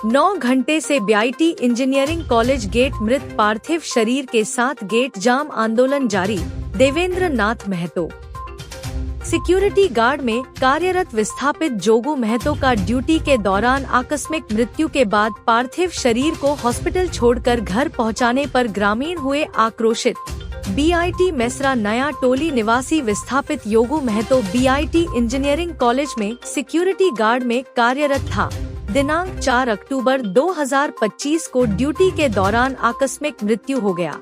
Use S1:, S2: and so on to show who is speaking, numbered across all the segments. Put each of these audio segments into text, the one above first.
S1: 9 घंटे से BIT engineering college gate मृत पार्थिव शरीर के साथ गेट जाम आंदोलन जारी। देवेंद्र नाथ महतो सिक्योरिटी गार्ड में कार्यरत विस्थापित जोगू महतो का ड्यूटी के दौरान आकस्मिक मृत्यु के बाद पार्थिव शरीर को हॉस्पिटल छोड़कर घर पहुंचाने पर ग्रामीण हुए आक्रोशित। बीआईटी मेसरा नया टोली निवासी विस्थापित योगू महतो बीआईटी इंजीनियरिंग कॉलेज में सिक्योरिटी गार्ड में कार्यरत था। दिनांक 4 अक्टूबर 2025 को ड्यूटी के दौरान आकस्मिक मृत्यु हो गया।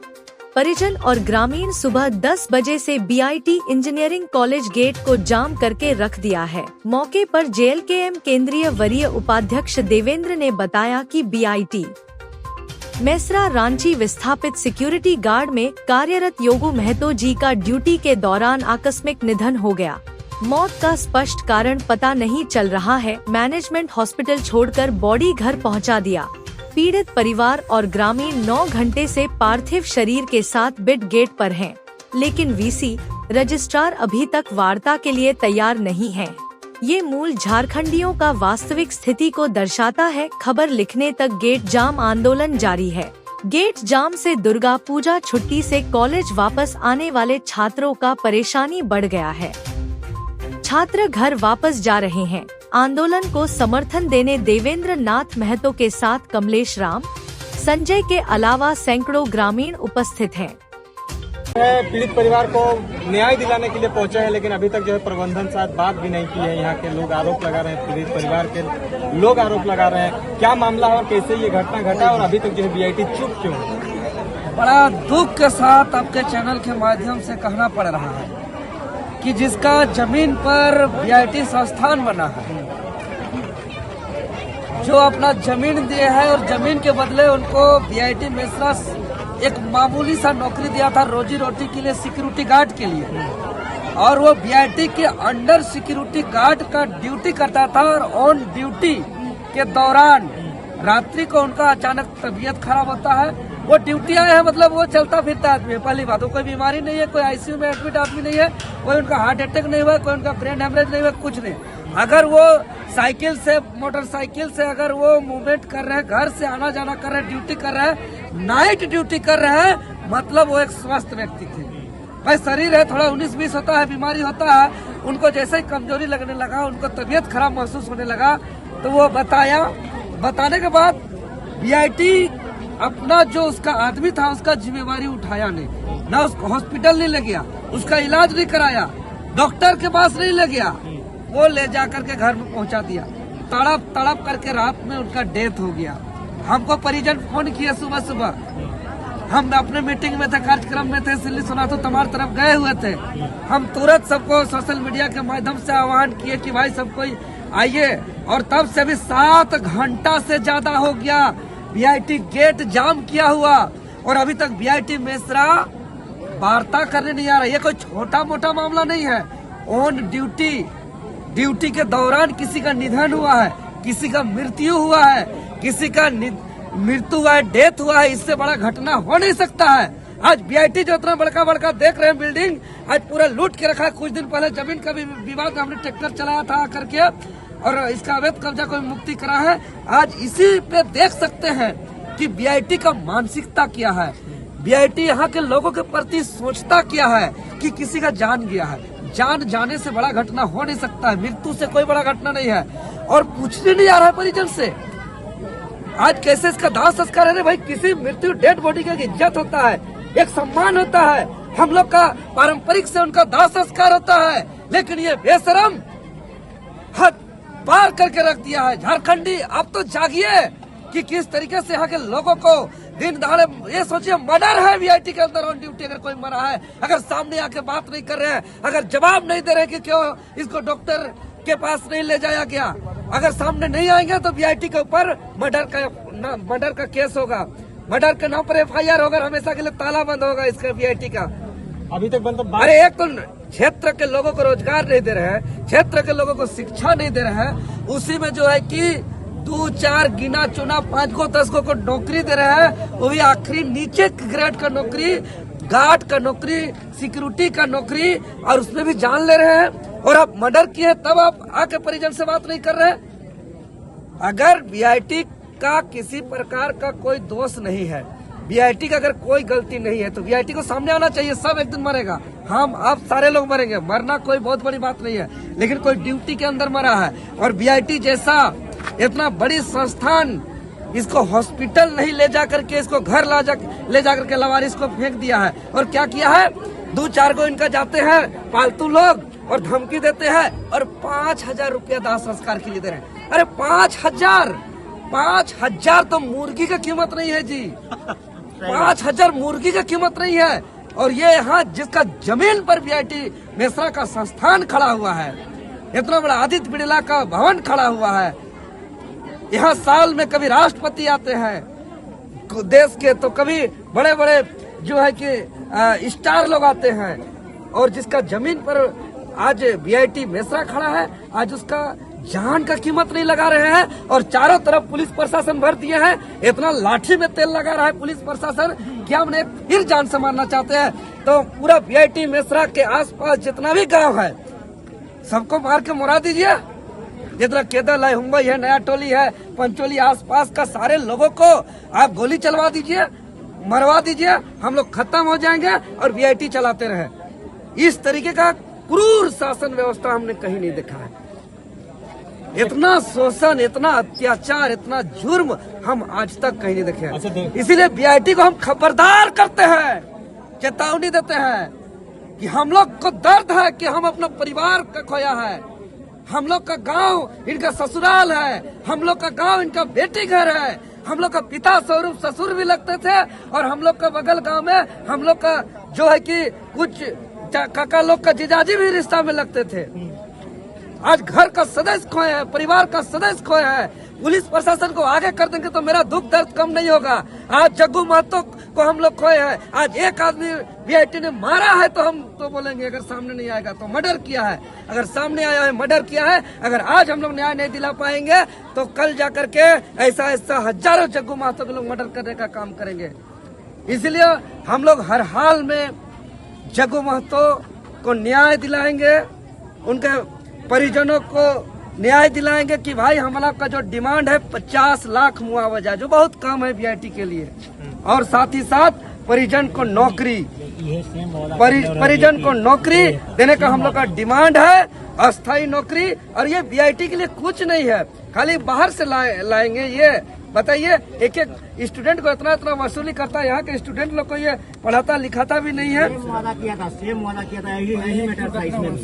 S1: परिजन और ग्रामीण सुबह 10 बजे से बीआईटी इंजीनियरिंग कॉलेज गेट को जाम करके रख दिया है। मौके पर जेएलकेएम केंद्रीय वरीय उपाध्यक्ष देवेंद्र ने बताया कि बीआईटी मेसरा रांची विस्थापित सिक्योरिटी गार्ड में कार्यरत योगू महतो जी का ड्यूटी के दौरान आकस्मिक निधन हो गया। मौत का स्पष्ट कारण पता नहीं चल रहा है। मैनेजमेंट हॉस्पिटल छोड़कर बॉडी घर पहुंचा दिया। पीड़ित परिवार और ग्रामीण 9 घंटे से पार्थिव शरीर के साथ बिट गेट पर हैं, लेकिन वीसी रजिस्ट्रार अभी तक वार्ता के लिए तैयार नहीं है। ये मूल झारखंडियों का वास्तविक स्थिति को दर्शाता है। खबर लिखने तक गेट जाम आंदोलन जारी है। गेट जाम से दुर्गा पूजा छुट्टी से कॉलेज वापस आने वाले छात्रों का परेशानी बढ़ गया है। छात्र घर वापस जा रहे हैं। आंदोलन को समर्थन देने देवेंद्र नाथ महतो के साथ कमलेश राम, संजय के अलावा सैकड़ों ग्रामीण उपस्थित हैं।
S2: पीड़ित परिवार को न्याय दिलाने के लिए पहुंचे हैं, लेकिन अभी तक जो है प्रबंधन साथ बात भी नहीं की है। यहाँ के लोग आरोप लगा रहे हैं, पीड़ित परिवार के लोग आरोप लगा रहे हैं। क्या मामला है और कैसे ये घटना घटा और अभी तक जो है बीआईटी चुप क्यों है?
S3: बड़ा दुख के साथ आपके चैनल के माध्यम से कहना पड़ रहा है कि जिसका जमीन पर बीआईटी संस्थान बना है, जो अपना जमीन दिए है और जमीन के बदले उनको बीआईटी मेसरा एक मामूली सा नौकरी दिया था रोजी रोटी के लिए, सिक्योरिटी गार्ड के लिए, और वो बीआईटी के अंडर सिक्योरिटी गार्ड का ड्यूटी करता था। और ऑन ड्यूटी के दौरान रात्रि को उनका अचानक तबीयत खराब होता है। वो ड्यूटी आए हैं, मतलब वो चलता फिरता आदमी है। पहली बात, वो कोई बीमारी नहीं है, कोई आईसीयू में एडमिट आदमी नहीं है, कोई उनका हार्ट अटैक नहीं हुआ, कोई उनका ब्रेन हेमरेज नहीं हुआ, कुछ नहीं। अगर वो साइकिल से, मोटरसाइकिल से अगर वो मूवमेंट कर रहे हैं, घर से आना जाना कर रहे हैं, ड्यूटी कर रहे हैं, नाइट ड्यूटी कर रहे हैं, मतलब वो एक स्वस्थ व्यक्ति थे। भाई शरीर है, थोड़ा 19-20 होता है, बीमारी होता है, उनको जैसे ही कमजोरी लगने लगा, उनको तबीयत खराब महसूस होने लगा, तो वो बताने के बाद बीआईटी अपना जो उसका आदमी था उसका जिम्मेवारी उठाया नहीं, ना उसको हॉस्पिटल नहीं ले गया, उसका इलाज नहीं कराया, डॉक्टर के पास नहीं ले गया, वो ले जाकर के घर में पहुंचा दिया। तड़प करके रात में उनका डेथ हो गया। हमको परिजन फोन किए सुबह, हम अपने मीटिंग में थे, कार्यक्रम में थे, सिल्ली सोनाथू तमार तरफ गए हुए थे। हम तुरंत सबको सोशल मीडिया के माध्यम से आह्वान किए कि भाई सब कोई आइए, और तब से भी 7 घंटा से ज्यादा हो गया बीआईटी गेट जाम किया हुआ, और अभी तक बीआईटी मेसरा वार्ता करने नहीं आ रहा। ये कोई छोटा मोटा मामला नहीं है। ऑन ड्यूटी के दौरान किसी का निधन हुआ है, किसी का मृत्यु हुआ है, किसी का मृत्यु हुआ है, डेथ हुआ है, इससे बड़ा घटना हो नहीं सकता है। आज बीआईटी जो इतना बड़का देख रहे हैं बिल्डिंग, आज पूरा लूट के रखा है। कुछ दिन पहले जमीन का भी विवाद में हमने ट्रैक्टर चलाया था करके, और इसका अवैध कब्जा को मुक्ति करा है। आज इसी पे देख सकते हैं कि बीआईटी का मानसिकता क्या है, बीआईटी यहाँ के लोगों के प्रति सोचता क्या है कि किसी का जान गया है। जान जाने से बड़ा घटना हो नहीं सकता है, मृत्यु से कोई बड़ा घटना नहीं है, और पूछने नहीं आ रहा है परिजन से। आज कैसे इसका दाह संस्कार है? भाई किसी मृत्यु डेड बॉडी का इज्जत होता है, एक सम्मान होता है, हम लोग का पारंपरिक से उनका दाह संस्कार होता है, लेकिन ये बेशरम हद पार करके रख दिया है। झारखंडी अब तो जागिए कि किस तरीके से यहाँ के लोगों को दिन दहाड़े, ये सोचिए मर्डर है बीआईटी के अंदर ऑन ड्यूटी, अगर कोई मरा है, अगर सामने आके बात नहीं कर रहे हैं, अगर जवाब नहीं दे रहे कि क्यों इसको डॉक्टर के पास नहीं ले जाया गया, अगर सामने नहीं आएंगे तो बीआईटी के ऊपर मर्डर का केस होगा, मर्डर के नाम पर एफआईआर होगा, हमेशा के लिए ताला बंद होगा इसका बीआईटी का।
S2: अभी तक मतलब
S3: अरे एक तो क्षेत्र के लोगों को रोजगार नहीं दे रहे हैं, क्षेत्र के लोगों को शिक्षा नहीं दे रहे हैं, उसी में जो है कि 2-4 गिना चुना 5 को 10 को नौकरी दे रहे हैं, वो भी आखिरी नीचे ग्रेड का नौकरी, गार्ड का नौकरी, सिक्योरिटी का नौकरी, और उसमें भी जान ले रहे हैं। और आप मर्डर किए तब आप आके परिजन से बात नहीं कर रहे। अगर बीआईटी का किसी प्रकार का कोई दोष नहीं है। वीआईटी का अगर कोई गलती नहीं है तो वीआईटी को सामने आना चाहिए। सब एक दिन मरेगा, हम आप सारे लोग मरेंगे, मरना कोई बहुत बड़ी बात नहीं है, लेकिन कोई ड्यूटी के अंदर मरा है। और वीआईटी जैसा इतना बड़ी संस्थान इसको हॉस्पिटल नहीं ले जा करके इसको घर ले जा करके लवारिस को फेंक दिया है। और क्या किया है, 2-4 गो इनका जाते हैं पालतू लोग और धमकी देते हैं और 5,000 रुपया दाह संस्कार के लिए दे रहे हैं। अरे 5,000 तो मुर्गी की कीमत नहीं है जी, 5,000 मुर्गी की कीमत नहीं है। और ये यहाँ जिसका जमीन पर वीआईटी मेसरा का संस्थान खड़ा हुआ है, इतना बड़ा आदित्य बिड़ला का भवन खड़ा हुआ है, यहाँ साल में कभी राष्ट्रपति आते हैं देश के, तो कभी बड़े बड़े जो है कि स्टार लोग आते हैं। और जिसका जमीन पर आज वीआईटी मेसरा खड़ा है, आज उसका जान का कीमत नहीं लगा रहे हैं। और चारों तरफ पुलिस प्रशासन भर दिए हैं, इतना लाठी में तेल लगा रहा है पुलिस प्रशासन कि हम फिर जान से मारना चाहते हैं। तो पूरा वीआईटी मेसरा के आसपास जितना भी गांव है सबको मार के मुरा दीजिए। जितना केदल है, मुंबई है, नया टोली है, पंचोली, आसपास का सारे लोगों को आप गोली चलवा दीजिए, मरवा दीजिए, हम लोग खत्म हो जाएंगे और वीआईटी चलाते रहे। इस तरीके का क्रूर शासन व्यवस्था हमने कहीं नहीं देखा है। इतना शोषण, इतना अत्याचार, इतना जुर्म हम आज तक कहीं नहीं देखे हैं। इसीलिए वीआईटी को हम खबरदार करते हैं, चेतावनी देते हैं कि हम लोग को दर्द है कि हम अपना परिवार का खोया है, हम लोग का गांव इनका ससुराल है, हम लोग का गांव इनका बेटी घर है, हम लोग का पिता स्वरूप ससुर भी लगते थे और हम लोग का बगल गांव में हम लोग का जो है कि कुछ काका लोग का जीजाजी भी रिश्ता में लगते थे। आज घर का सदस्य खोए है, परिवार का सदस्य खोए है। पुलिस प्रशासन को आगे कर देंगे तो मेरा दुख दर्द कम नहीं होगा। आज जग्गू महतो को हम लोग खोए हैं, आज एक आदमी वीआईटी ने मारा है तो हम तो बोलेंगे, अगर सामने नहीं आएगा तो मर्डर किया है, अगर सामने आया है मर्डर किया है। अगर आज हम लोग न्याय नहीं दिला पाएंगे तो कल जाकर के ऐसा हजारों जग्गू महतो के लोग मर्डर करने का काम करेंगे। इसलिए हम लोग हर हाल में जग्गू महतो को न्याय दिलाएंगे, उनके परिजनों को न्याय दिलाएंगे कि भाई हमारा का जो डिमांड है 50 लाख मुआवजा, जो बहुत कम है वीआईटी के लिए, और साथ ही साथ परिजन को नौकरी, परिजन को नौकरी देने का हम लोग का डिमांड है, अस्थायी नौकरी। और ये वीआईटी के लिए कुछ नहीं है, खाली बाहर से लाएंगे। ये बताइए, एक एक स्टूडेंट को इतना वसूली करता है, यहाँ के स्टूडेंट लोग को ये पढ़ाता लिखाता भी नहीं है।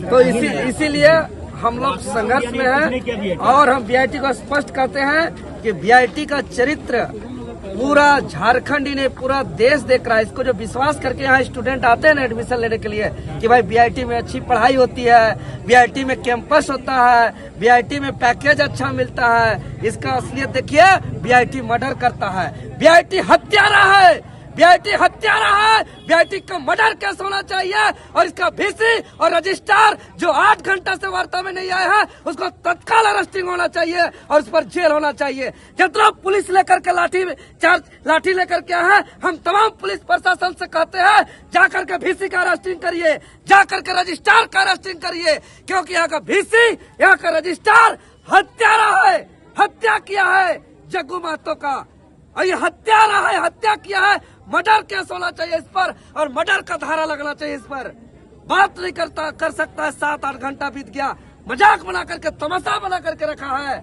S3: तो इसीलिए हम लोग संघर्ष में हैं और हम वीआईटी को स्पष्ट करते हैं कि वीआईटी का चरित्र पूरा झारखंड ही नहीं पूरा देश देख रहा है। इसको जो विश्वास करके यहाँ स्टूडेंट आते हैं ना एडमिशन लेने के लिए कि भाई वीआईटी में अच्छी पढ़ाई होती है, वीआईटी में कैंपस होता है, वीआईटी में पैकेज अच्छा मिलता है, इसका असलियत देखिए, वीआईटी मर्डर करता है, वीआईटी हत्यारा है, वीआईटी हत्यारा है। वीआईटी का मर्डर केस होना चाहिए और इसका वीसी और रजिस्ट्रार जो 8 घंटा से वार्ता में नहीं आया है उसको तत्काल अरेस्टिंग होना चाहिए और उस पर जेल होना चाहिए। जितना पुलिस लेकर के लाठी लेकर के आए हैं, हम तमाम पुलिस प्रशासन से कहते हैं जाकर के वीसी का अरेस्टिंग करिए, जाकर के रजिस्ट्रार का अरेस्टिंग करिए, क्योंकि यहाँ का वीसी, यहाँ का रजिस्ट्रार हत्यारा है, हत्या किया है जग्गू महतो का, और ये हत्यारा है, हत्या किया है। मर्डर केस होना चाहिए इस पर और मर्डर का धारा लगना चाहिए इस पर। बात नहीं कर सकता है, 7-8 घंटा बीत गया, मजाक बना करके, तमाशा बना करके रखा है।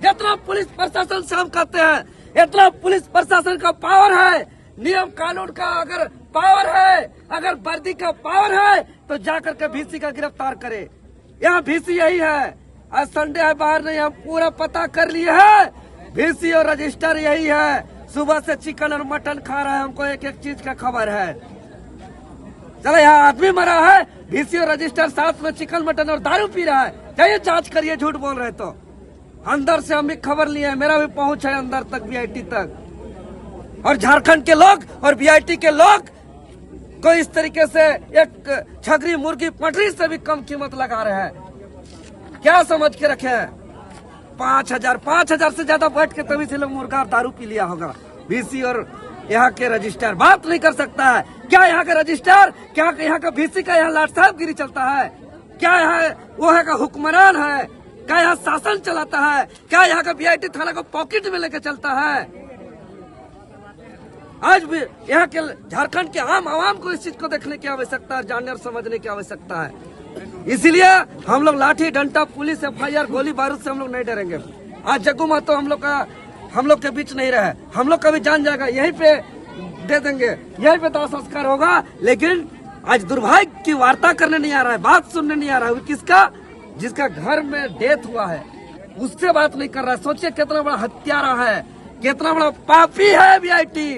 S3: जितना पुलिस प्रशासन से हम कहते हैं, इतना पुलिस प्रशासन का पावर है, नियम कानून का अगर पावर है, अगर वर्दी का पावर है तो जाकर के वीसी का गिरफ्तार करे। यहाँ वीसी यही है, आज संडे है, बाहर नहीं, हम पूरा पता कर लिए है, वीसी और रजिस्टर यही है। सुबह से चिकन और मटन खा रहा है, हमको एक एक चीज का खबर है। चलो, यहाँ आदमी मरा है, वीसी और रजिस्टर साथ में चिकन मटन और दारू पी रहा है, जाइए जांच करिए, झूठ बोल रहे तो। अंदर से हम भी खबर लिए हैं, मेरा भी पहुंच है अंदर तक, वीआईटी तक। और झारखंड के लोग और वीआईटी के लोग को इस तरीके से एक छगरी मुर्गी पटरी से भी कम कीमत लगा रहे हैं। क्या समझ के रखे हैं? 5,000 से ज्यादा बैठ के तभी से लोग मुर्गा और दारू पी लिया होगा। वीसी और यहाँ के रजिस्ट्रार बात नहीं कर सकता है क्या? यहाँ के रजिस्ट्रार क्या, यहाँ का वीसी का यहाँ लाट साहबगिरी चलता है क्या? यहाँ वो है का हुक्मरान है, क्या यहाँ शासन चलाता है? क्या यहाँ का वीआईटी थाना को पॉकेट में लेकर चलता है? आज भी यहाँ के झारखंड के आम आवाम को इस चीज को देखने की आवश्यकता है, जानने और समझने की आवश्यकता है। इसीलिए हम लोग लाठी डंडा पुलिस FIR गोली बारूद से हम लोग नहीं डरेंगे। आज जग्गू महतो हम लोग के बीच नहीं रहे, हम लोग का भी जान जाएगा, यहीं पे दे देंगे, यहीं पे दाह संस्कार होगा। लेकिन आज दुर्भाग्य की वार्ता करने नहीं आ रहा है, बात सुनने नहीं आ रहा है। किसका? जिसका घर में डेथ हुआ है उससे बात नहीं कर रहा है। सोचिए कितना बड़ा हत्यारा है, कितना बड़ा पापी है वीआईटी,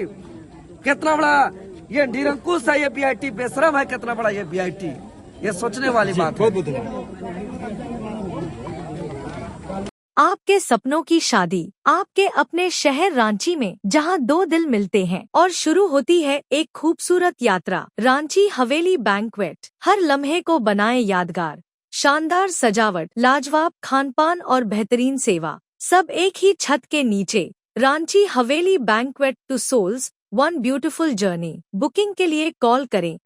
S3: कितना बड़ा ये निरंकुश है ये वीआईटी, बेशरम है कितना बड़ा ये वीआईटी। ये सोचने वाली बात है।
S1: आपके सपनों की शादी आपके अपने शहर रांची में, जहां दो दिल मिलते हैं और शुरू होती है एक खूबसूरत यात्रा। रांची हवेली बैंक्वेट। हर लम्हे को बनाए यादगार। शानदार सजावट, लाजवाब खानपान और बेहतरीन सेवा, सब एक ही छत के नीचे। Ranchi Haveli banquet, two souls one beautiful journey. Booking के लिए कॉल करें